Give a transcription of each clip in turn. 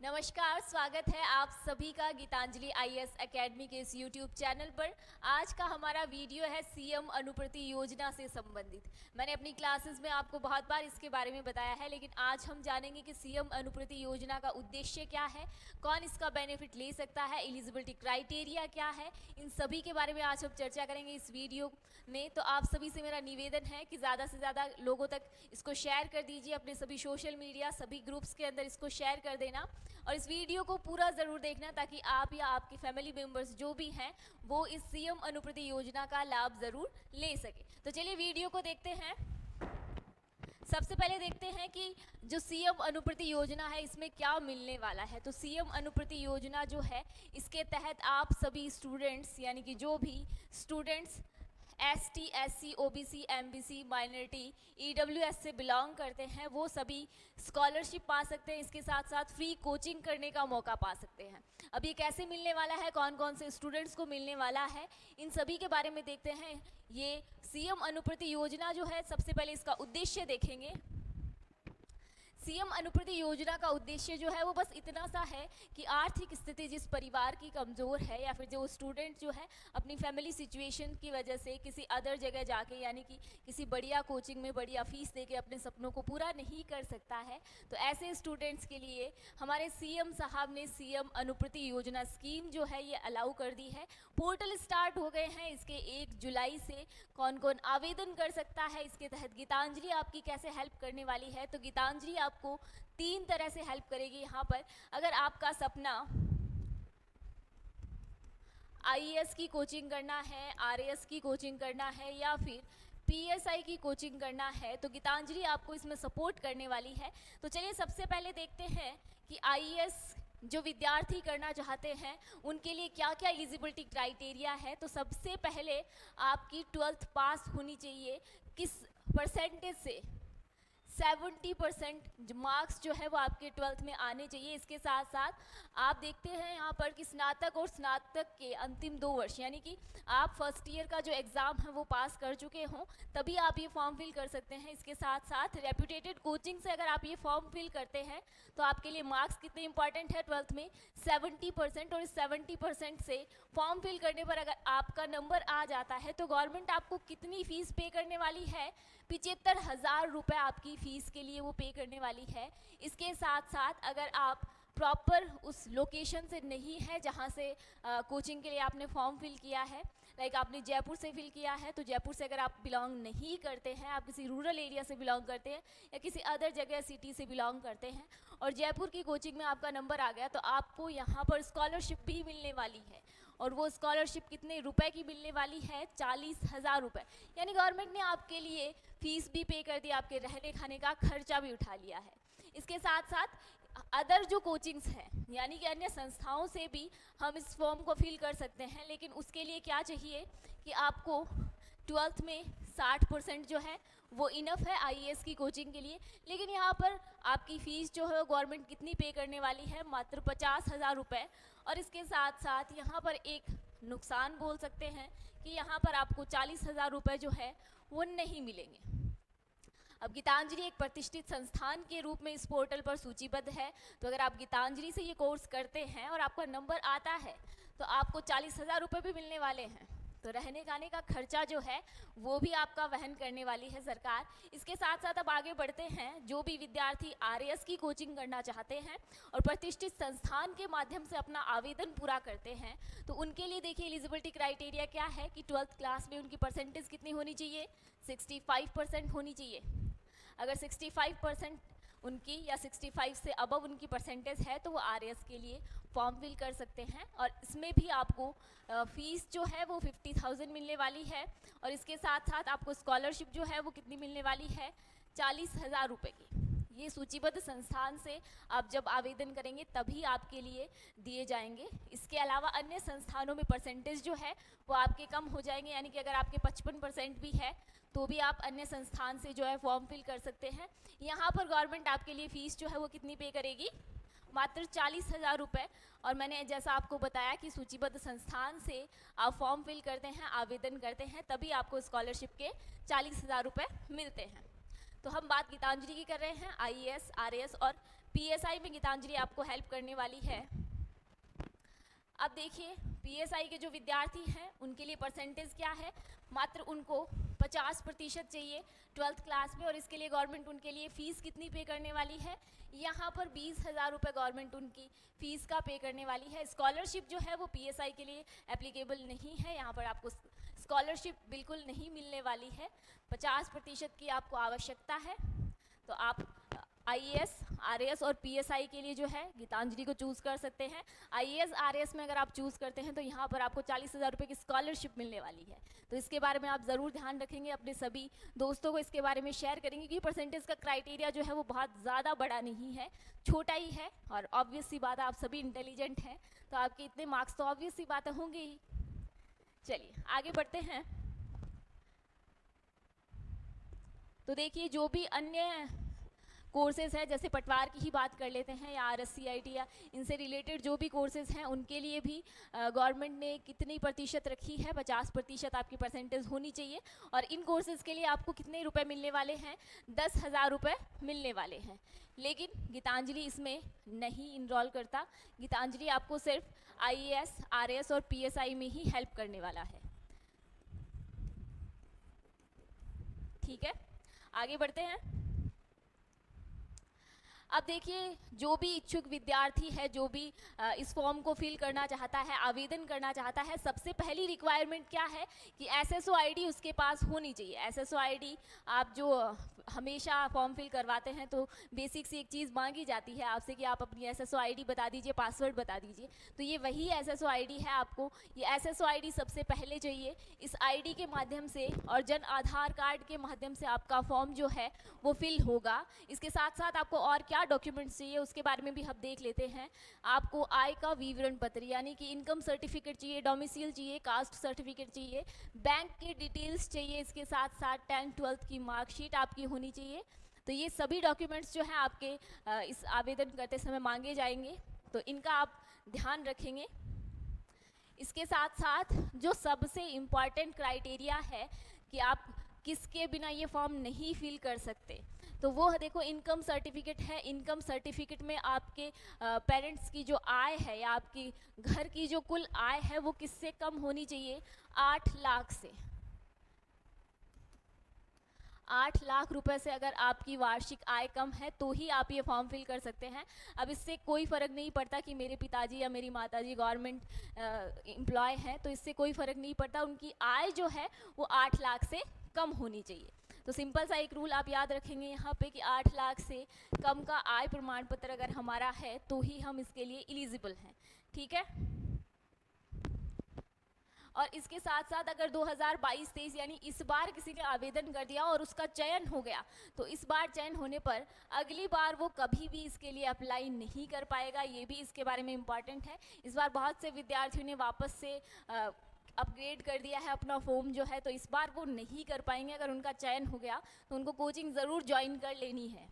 नमस्कार, स्वागत है आप सभी का गीतांजलि आईएएस एकेडमी के इस यूट्यूब चैनल पर। आज का हमारा वीडियो है सीएम अनुप्रति योजना से संबंधित। मैंने अपनी क्लासेस में आपको बहुत बार इसके बारे में बताया है, लेकिन आज हम जानेंगे कि सीएम अनुप्रति योजना का उद्देश्य क्या है, कौन इसका बेनिफिट ले सकता है, एलिजिबिलिटी क्राइटेरिया क्या है, इन सभी के बारे में आज हम चर्चा करेंगे इस वीडियो में। तो आप सभी से मेरा निवेदन है कि ज़्यादा से ज़्यादा लोगों तक इसको शेयर कर दीजिए, अपने सभी सोशल मीडिया सभी ग्रुप्स के अंदर इसको शेयर कर देना और इस वीडियो को पूरा ज़रूर देखना ताकि आप या आपके फैमिली मेम्बर्स जो भी हैं वो इस सीएम अनुप्रति योजना का लाभ ज़रूर ले सके। तो चलिए वीडियो को देखते हैं। सबसे पहले देखते हैं कि जो सीएम अनुप्रति योजना है इसमें क्या मिलने वाला है। तो सीएम अनुप्रति योजना जो है इसके तहत आप सभी स्टूडेंट्स यानी कि जो भी students ST, SC, OBC, MBC, minority, EWS से बिलोंग करते हैं वो सभी स्कॉलरशिप पा सकते हैं। इसके साथ साथ फ्री कोचिंग करने का मौका पा सकते हैं। अब ये कैसे मिलने वाला है, कौन कौन से स्टूडेंट्स को मिलने वाला है, इन सभी के बारे में देखते हैं। ये सीएम अनुप्रति योजना जो है, सबसे पहले इसका उद्देश्य देखेंगे। सीएम अनुप्रति योजना का उद्देश्य जो है वो बस इतना सा है कि आर्थिक स्थिति जिस परिवार की कमज़ोर है या फिर जो स्टूडेंट जो है अपनी फैमिली सिचुएशन की वजह से किसी अदर जगह जाके यानी कि किसी बढ़िया कोचिंग में बढ़िया फीस देके अपने सपनों को पूरा नहीं कर सकता है, तो ऐसे स्टूडेंट्स के लिए हमारे सीएम साहब ने सीएम अनुप्रति योजना स्कीम जो है ये अलाउ कर दी है। पोर्टल स्टार्ट हो गए हैं, इसके 1 जुलाई से कौन कौन आवेदन कर सकता है। इसके तहत गीतांजलि आपकी कैसे हेल्प करने वाली है, तो गीतांजलि आपको 3 तरह से हेल्प करेगी। यहाँ पर अगर आपका सपना आईएएस की कोचिंग करना है, आरएएस की कोचिंग करना है या फिर पीएसआई की कोचिंग करना है, तो गीतांजलि आपको इसमें सपोर्ट करने वाली है। तो चलिए सबसे पहले देखते हैं कि आईएएस जो विद्यार्थी करना चाहते हैं उनके लिए क्या क्या एलिजिबिलिटी क्राइटेरिया है। तो सबसे पहले आपकी 12th पास होनी चाहिए। किस परसेंटेज से? 70% मार्क्स जो है वो आपके 12th में आने चाहिए। इसके साथ साथ आप देखते हैं यहाँ पर कि स्नातक और स्नातक के अंतिम 2 वर्ष यानी कि आप फर्स्ट ईयर का जो एग्ज़ाम है वो पास कर चुके हों तभी आप ये फॉर्म फिल कर सकते हैं। इसके साथ साथ रेप्यूटेड कोचिंग से अगर आप ये फॉर्म फिल करते हैं तो आपके लिए मार्क्स कितने इंपॉर्टेंट है 12th में 70%। और इस 70% से फॉर्म फिल करने पर अगर आपका नंबर आ जाता है तो गवर्नमेंट आपको कितनी फ़ीस पे करने वाली है? 75,000 रुपये आपकी फ़ीस के लिए वो पे करने वाली है। इसके साथ साथ अगर आप प्रॉपर उस लोकेशन से नहीं है जहाँ से कोचिंग के लिए आपने फॉर्म फिल किया है, लाइक आपने जयपुर से फिल किया है, तो जयपुर से अगर आप बिलोंग नहीं करते हैं, आप किसी रूरल एरिया से बिलोंग करते हैं या किसी अदर जगह सिटी से बिलोंग करते हैं और जयपुर की कोचिंग में आपका नंबर आ गया, तो आपको यहाँ पर स्कॉलरशिप भी मिलने वाली है। और वो स्कॉलरशिप कितने रुपए की मिलने वाली है? 40,000 रुपये। यानी गवर्नमेंट ने आपके लिए फ़ीस भी पे कर दी, आपके रहने खाने का खर्चा भी उठा लिया है। इसके साथ साथ अदर जो कोचिंग्स हैं यानी कि अन्य संस्थाओं से भी हम इस फॉर्म को फिल कर सकते हैं, लेकिन उसके लिए क्या चाहिए कि आपको 12th में 60% जो है वो इनफ है आईएएस की कोचिंग के लिए। लेकिन यहाँ पर आपकी फ़ीस जो है गवर्नमेंट कितनी पे करने वाली है? मात्र 50,000 रुपये। और इसके साथ साथ यहाँ पर एक नुकसान बोल सकते हैं कि यहाँ पर आपको 40,000 रुपये जो है वो नहीं मिलेंगे। अब गीतांजलि एक प्रतिष्ठित संस्थान के रूप में इस पोर्टल पर सूचीबद्ध है, तो अगर आप गीतांजलि से ये कोर्स करते हैं और आपका नंबर आता है तो आपको 40,000 रुपये भी मिलने वाले हैं। तो रहने खाने का खर्चा जो है वो भी आपका वहन करने वाली है सरकार। इसके साथ साथ अब आगे बढ़ते हैं। जो भी विद्यार्थी आरएएस की कोचिंग करना चाहते हैं और प्रतिष्ठित संस्थान के माध्यम से अपना आवेदन पूरा करते हैं तो उनके लिए देखिए एलिजिबिलिटी क्राइटेरिया क्या है कि 12th क्लास में उनकी परसेंटेज कितनी होनी चाहिए? 65% होनी चाहिए। अगर 65% उनकी या 65 से अबव उनकी परसेंटेज है तो वो आरएएस के लिए फॉर्म फिल कर सकते हैं। और इसमें भी आपको फ़ीस जो है वो 50,000 मिलने वाली है। और इसके साथ साथ आपको स्कॉलरशिप जो है वो कितनी मिलने वाली है? 40,000 रुपये की। ये सूचीबद्ध संस्थान से आप जब आवेदन करेंगे तभी आपके लिए दिए जाएंगे। इसके अलावा अन्य संस्थानों में परसेंटेज जो है वो आपके कम हो जाएंगे, यानी कि अगर आपके 55% भी है तो भी आप अन्य संस्थान से जो है फॉर्म फिल कर सकते हैं। यहाँ पर गवर्नमेंट आपके लिए फ़ीस जो है वो कितनी पे करेगी? मात्र 40,000 रुपये। और मैंने जैसा आपको बताया कि सूचीबद्ध संस्थान से आप फॉर्म फिल करते हैं, आवेदन करते हैं, तभी आपको स्कॉलरशिप के 40,000 रुपये मिलते हैं। तो हम बात गीतांजलि की कर रहे हैं, आईएएस, आरएएस और पीएसआई में गीतांजलि आपको हेल्प करने वाली है। अब देखिए पीएसआई के जो विद्यार्थी हैं उनके लिए परसेंटेज क्या है, मात्र उनको 50% चाहिए 12th क्लास में, और इसके लिए गवर्नमेंट उनके लिए फ़ीस कितनी पे करने वाली है, यहाँ पर 20,000 रुपये गवर्नमेंट उनकी फ़ीस का पे करने वाली है। स्कॉलरशिप जो है वो पीएसआई के लिए एप्लीकेबल नहीं है, यहाँ पर आपको स्कॉलरशिप बिल्कुल नहीं मिलने वाली है। 50% की आपको आवश्यकता है, तो आप आईएएस, आरएएस और पीएसआई के लिए जो है गीतांजलि को चूज़ कर सकते हैं। आईएएस आरएएस में अगर आप चूज़ करते हैं तो यहाँ पर आपको 40,000 रुपये की स्कॉलरशिप मिलने वाली है। तो इसके बारे में आप ज़रूर ध्यान रखेंगे, अपने सभी दोस्तों को इसके बारे में शेयर करेंगे, क्योंकि परसेंटेज का क्राइटेरिया जो है वो बहुत ज़्यादा बड़ा नहीं है, छोटा ही है। और ऑब्वियस सी बात है, आप सभी इंटेलिजेंट हैं तो आपके इतने मार्क्स तो ऑब्वियस सी बातें होंगे ही। चलिए आगे बढ़ते हैं। तो देखिए जो भी अन्य कोर्सेज़ है, जैसे पटवार की ही बात कर लेते हैं या आरएससीआईटी या इनसे रिलेटेड जो भी कोर्सेज़ हैं उनके लिए भी गवर्नमेंट ने कितनी प्रतिशत रखी है, 50% आपकी परसेंटेज होनी चाहिए। और इन कोर्सेज़ के लिए आपको कितने रुपए मिलने वाले हैं, 10,000 रुपये मिलने वाले हैं। लेकिन गीतांजलि इसमें नहीं इनरोल करता, गीतांजलि आपको सिर्फ आईएएस, आरएएस और पीएसआई में ही हेल्प करने वाला है। ठीक है, आगे बढ़ते हैं। अब देखिए जो भी इच्छुक विद्यार्थी है, जो भी इस फॉर्म को फिल करना चाहता है, आवेदन करना चाहता है, सबसे पहली रिक्वायरमेंट क्या है कि एसएसओ आईडी उसके पास होनी चाहिए। एसएसओ आईडी आप जो हमेशा फॉर्म फिल करवाते हैं तो बेसिक सी एक चीज़ मांगी जाती है आपसे कि आप अपनी एसएसओ आईडी बता दीजिए, पासवर्ड बता दीजिए। तो ये वही एसएसओ आईडी है, आपको ये एसएसओ आईडी सबसे पहले चाहिए। इस आईडी के माध्यम से और जन आधार कार्ड के माध्यम से आपका फॉर्म जो है वो फिल होगा। इसके साथ साथ आपको और क्या डॉक्यूमेंट्स चाहिए उसके बारे में भी हम देख लेते हैं। आपको आय का विवरण पत्र यानी कि इनकम सर्टिफिकेट चाहिए, डोमिसाइल चाहिए, कास्ट सर्टिफिकेट चाहिए, बैंक के डिटेल्स चाहिए, इसके साथ साथ 10th 12th की मार्कशीट आपकी होनी चाहिए। तो ये सभी डॉक्यूमेंट्स जो हैं आपके इस आवेदन करते समय मांगे जाएंगे, तो इनका आप ध्यान रखेंगे। इसके साथ साथ जो सबसे इम्पॉर्टेंट क्राइटेरिया है कि आप किसके बिना ये फॉर्म नहीं फिल कर सकते, तो वो देखो इनकम सर्टिफिकेट है। इनकम सर्टिफिकेट में आपके पेरेंट्स की जो आय है या आपकी घर की जो कुल आय है वो किससे कम होनी चाहिए, 8 लाख से। 8 लाख रुपए से अगर आपकी वार्षिक आय कम है तो ही आप ये फॉर्म फिल कर सकते हैं। अब इससे कोई फ़र्क नहीं पड़ता कि मेरे पिताजी या मेरी माताजी गवर्नमेंट एम्प्लॉय हैं, तो इससे कोई फ़र्क नहीं पड़ता, उनकी आय जो है वो 8 लाख से कम होनी चाहिए। तो सिंपल सा एक रूल आप याद रखेंगे यहाँ पे कि 8 लाख से कम का आय प्रमाण पत्र अगर हमारा है तो ही हम इसके लिए एलिजिबल हैं। ठीक है, और इसके साथ साथ अगर 2022-23 यानी इस बार किसी ने आवेदन कर दिया और उसका चयन हो गया, तो इस बार चयन होने पर अगली बार वो कभी भी इसके लिए अप्लाई नहीं कर पाएगा। ये भी इसके बारे में इम्पॉर्टेंट है। इस बार बहुत से विद्यार्थियों ने वापस से अपग्रेड कर दिया है अपना फॉर्म जो है, तो इस बार वो नहीं कर पाएंगे। अगर उनका चयन हो गया तो उनको कोचिंग ज़रूर ज्वाइन कर लेनी है।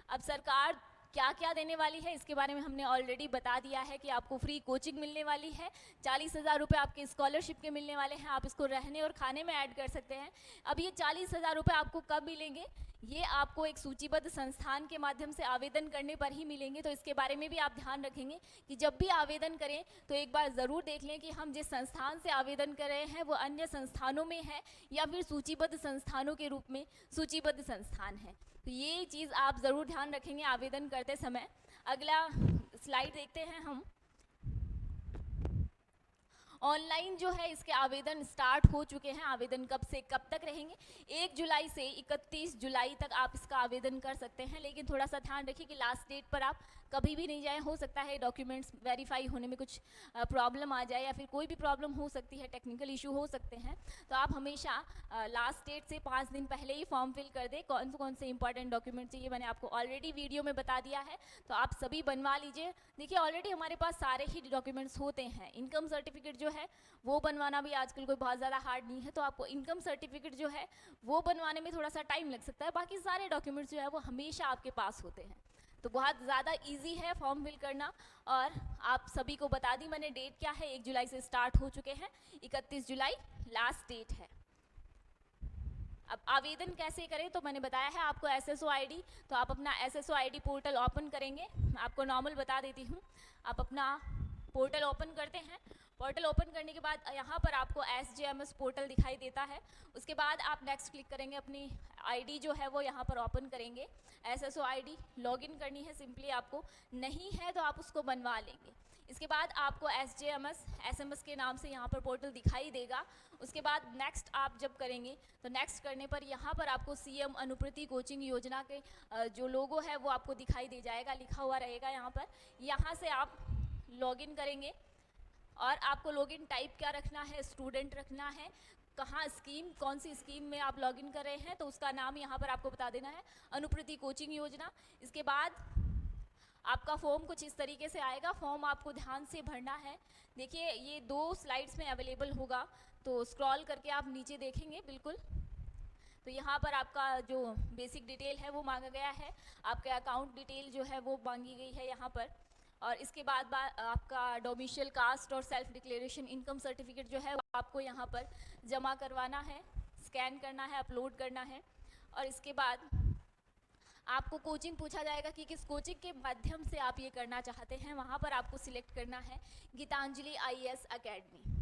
अब सरकार क्या क्या देने वाली है इसके बारे में हमने ऑलरेडी बता दिया है कि आपको फ्री कोचिंग मिलने वाली है, 40,000 रुपये आपके स्कॉलरशिप के मिलने वाले हैं, आप इसको रहने और खाने में ऐड कर सकते हैं। अब ये 40,000 रुपये आपको कब मिलेंगे, ये आपको एक सूचीबद्ध संस्थान के माध्यम से आवेदन करने पर ही मिलेंगे। तो इसके बारे में भी आप ध्यान रखेंगे कि जब भी आवेदन करें तो एक बार ज़रूर देख लें कि हम जिस संस्थान से आवेदन कर रहे हैं वो अन्य संस्थानों में है या फिर सूचीबद्ध संस्थानों के रूप में सूचीबद्ध संस्थान है। तो ये चीज़ आप ज़रूर ध्यान रखेंगे आवेदन करते समय। अगला स्लाइड देखते हैं हम। ऑनलाइन जो है इसके आवेदन स्टार्ट हो चुके हैं। आवेदन कब से कब तक रहेंगे, 1 जुलाई से 31 जुलाई तक आप इसका आवेदन कर सकते हैं। लेकिन थोड़ा सा ध्यान रखिए कि लास्ट डेट पर आप कभी भी नहीं जाएं, हो सकता है डॉक्यूमेंट्स वेरीफाई होने में कुछ प्रॉब्लम आ जाए या फिर कोई भी प्रॉब्लम हो सकती है, टेक्निकल इशू हो सकते हैं। तो आप हमेशा लास्ट डेट से 5 दिन पहले ही फॉर्म फिल कर दें। कौन से इंपॉर्टेंट डॉक्यूमेंट चाहिए मैंने आपको ऑलरेडी वीडियो में बता दिया है, तो आप सभी बनवा लीजिए। देखिए ऑलरेडी हमारे पास सारे ही डॉक्यूमेंट्स होते हैं। इनकम सर्टिफिकेट जो है वो बनवाना भी आजकल कोई बहुत ज़्यादा हार्ड नहीं है, तो आपको इनकम सर्टिफिकेट जो है वो बनवाने में थोड़ा सा टाइम लग सकता है। बाकी सारे डॉक्यूमेंट्स जो है वो हमेशा आपके पास होते हैं, तो बहुत ज़्यादा इजी है फॉर्म फिल करना। और आप सभी को बता दी मैंने डेट क्या है, 1 जुलाई से स्टार्ट हो चुके हैं, 31 जुलाई लास्ट डेट है। अब आवेदन कैसे करें तो मैंने बताया है आपको SSO ID, तो आप अपना SSO ID पोर्टल ओपन करेंगे। मैं आपको नॉर्मल बता देती हूँ। आप अपना पोर्टल ओपन करते हैं। पोर्टल ओपन करने के बाद यहाँ पर आपको SJMS पोर्टल दिखाई देता है। उसके बाद आप नेक्स्ट क्लिक करेंगे, अपनी आईडी जो है वो यहाँ पर ओपन करेंगे। SSO ID लॉगिन करनी है सिंपली आपको, नहीं है तो आप उसको बनवा लेंगे। इसके बाद आपको SJMS SMS के नाम से यहाँ पर पोर्टल दिखाई देगा। उसके बाद नेक्स्ट आप जब करेंगे तो नेक्स्ट करने पर यहाँ पर आपको CM अनुप्रति कोचिंग योजना के जो लोगो है वो आपको दिखाई दे जाएगा, लिखा हुआ रहेगा यहाँ पर। यहाँ से आप लॉगिन करेंगे और आपको लॉगिन टाइप क्या रखना है, स्टूडेंट रखना है, कहाँ स्कीम, कौन सी स्कीम में आप लॉगिन कर रहे हैं तो उसका नाम यहाँ पर आपको बता देना है, अनुप्रति कोचिंग योजना। इसके बाद आपका फॉर्म कुछ इस तरीके से आएगा। फॉर्म आपको ध्यान से भरना है। देखिए ये 2 स्लाइड्स में अवेलेबल होगा, तो स्क्रॉल करके आप नीचे देखेंगे बिल्कुल। तो यहाँ पर आपका जो बेसिक डिटेल है वो मांगा गया है, आपका अकाउंट डिटेल जो है वो मांगी गई है यहाँ पर। और इसके बाद आपका डोमिशियल, कास्ट और सेल्फ डिक्लेरेशन इनकम सर्टिफिकेट जो है वो आपको यहाँ पर जमा करवाना है, स्कैन करना है, अपलोड करना है। और इसके बाद आपको कोचिंग पूछा जाएगा कि किस कोचिंग के माध्यम से आप ये करना चाहते हैं। वहाँ पर आपको सिलेक्ट करना है गीतांजलि IAS अकेडमी।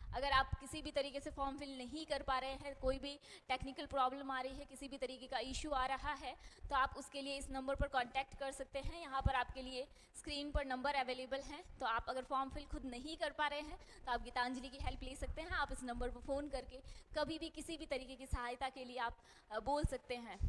अगर आप किसी भी तरीके से फॉर्म फिल नहीं कर पा रहे हैं, कोई भी टेक्निकल प्रॉब्लम आ रही है, किसी भी तरीके का इशू आ रहा है, तो आप उसके लिए इस नंबर पर कांटेक्ट कर सकते हैं। यहाँ पर आपके लिए स्क्रीन पर नंबर अवेलेबल है। तो आप अगर फॉर्म फिल खुद नहीं कर पा रहे हैं तो आप गीतांजलि की हेल्प ले सकते हैं। आप इस नंबर पर फ़ोन करके कभी भी किसी भी तरीके की सहायता के लिए आप बोल सकते हैं।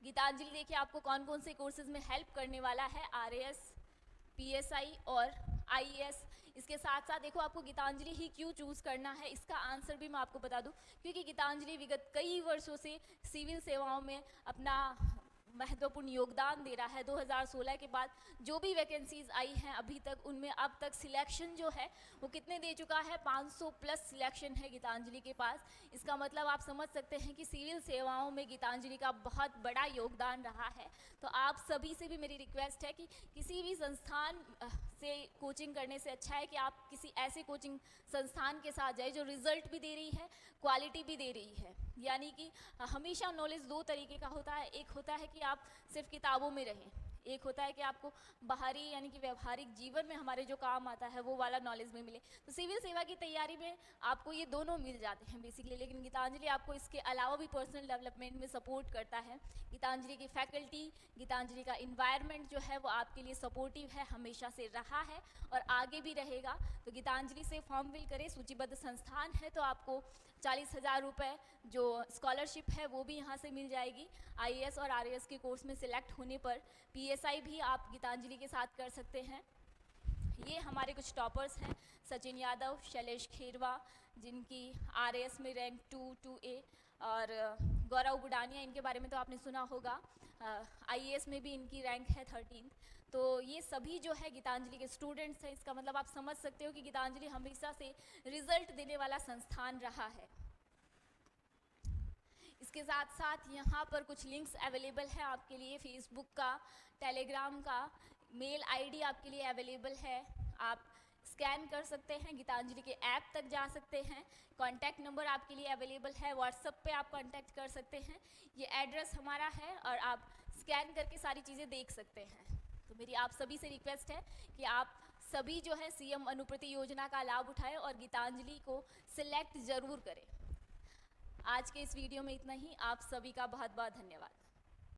गीतांजलि देखिए आपको कौन कौन से कोर्सेज में हेल्प करने वाला है, RAS, PSI और IAS। इसके साथ साथ देखो आपको गीतांजलि ही क्यों चूज़ करना है, इसका आंसर भी मैं आपको बता दूं, क्योंकि गीतांजलि विगत कई वर्षों से सिविल सेवाओं में अपना महत्वपूर्ण योगदान दे रहा है। 2016 के बाद जो भी वैकेंसीज आई हैं अभी तक, उनमें अब तक सिलेक्शन जो है वो कितने दे चुका है, 500 प्लस सिलेक्शन है गीतांजलि के पास। इसका मतलब आप समझ सकते हैं कि सिविल सेवाओं में गीतांजलि का बहुत बड़ा योगदान रहा है। तो आप सभी से भी मेरी रिक्वेस्ट है कि किसी भी संस्थान से कोचिंग करने से अच्छा है कि आप किसी ऐसे कोचिंग संस्थान के साथ जाए जो रिजल्ट भी दे रही है, क्वालिटी भी दे रही है। यानी कि हमेशा नॉलेज 2 तरीके का होता है। एक होता है कि आप सिर्फ किताबों में रहें, एक होता है कि आपको बाहरी यानी कि व्यवहारिक जीवन में हमारे जो काम आता है वो वाला नॉलेज में मिले। तो सिविल सेवा की तैयारी में आपको ये दोनों मिल जाते हैं बेसिकली। लेकिन गीतांजलि आपको इसके अलावा भी पर्सनल डेवलपमेंट में सपोर्ट करता है। गीतांजलि की फैकल्टी, गीतांजलि का इन्वायरमेंट जो है वो आपके लिए सपोर्टिव है, हमेशा से रहा है और आगे भी रहेगा। तो गीतांजलि से फॉर्म फिल करें। सूचीबद्ध संस्थान है तो आपको 40,000 रुपये जो स्कॉलरशिप है वो भी यहाँ से मिल जाएगी। IAS और RAS के कोर्स में सिलेक्ट होने पर PSI भी आप गीतांजलि के साथ कर सकते हैं। ये हमारे कुछ टॉपर्स हैं, सचिन यादव, शैलेश खेरवा, जिनकी RAS में रैंक 2A, और गौरव बुडानिया, इनके बारे में तो आपने सुना होगा। IAS में भी इनकी रैंक है 13। तो ये सभी जो है गीतांजलि के स्टूडेंट्स हैं। इसका मतलब आप समझ सकते हो कि गीतांजलि हमेशा से रिजल्ट देने वाला संस्थान रहा है। इसके साथ साथ यहाँ पर कुछ लिंक्स अवेलेबल है आपके लिए, फेसबुक का, टेलीग्राम का, मेल ID आपके लिए अवेलेबल है। आप स्कैन कर सकते हैं, गीतांजलि के ऐप तक जा सकते हैं। कॉन्टैक्ट नंबर आपके लिए अवेलेबल है, व्हाट्सएप पे आप कॉन्टैक्ट कर सकते हैं। ये एड्रेस हमारा है और आप स्कैन करके सारी चीज़ें देख सकते हैं। तो मेरी आप सभी से रिक्वेस्ट है कि आप सभी जो है CM अनुप्रति योजना का लाभ उठाएं और गीतांजलि को सिलेक्ट ज़रूर करें। आज के इस वीडियो में इतना ही। आप सभी का बहुत बहुत धन्यवाद।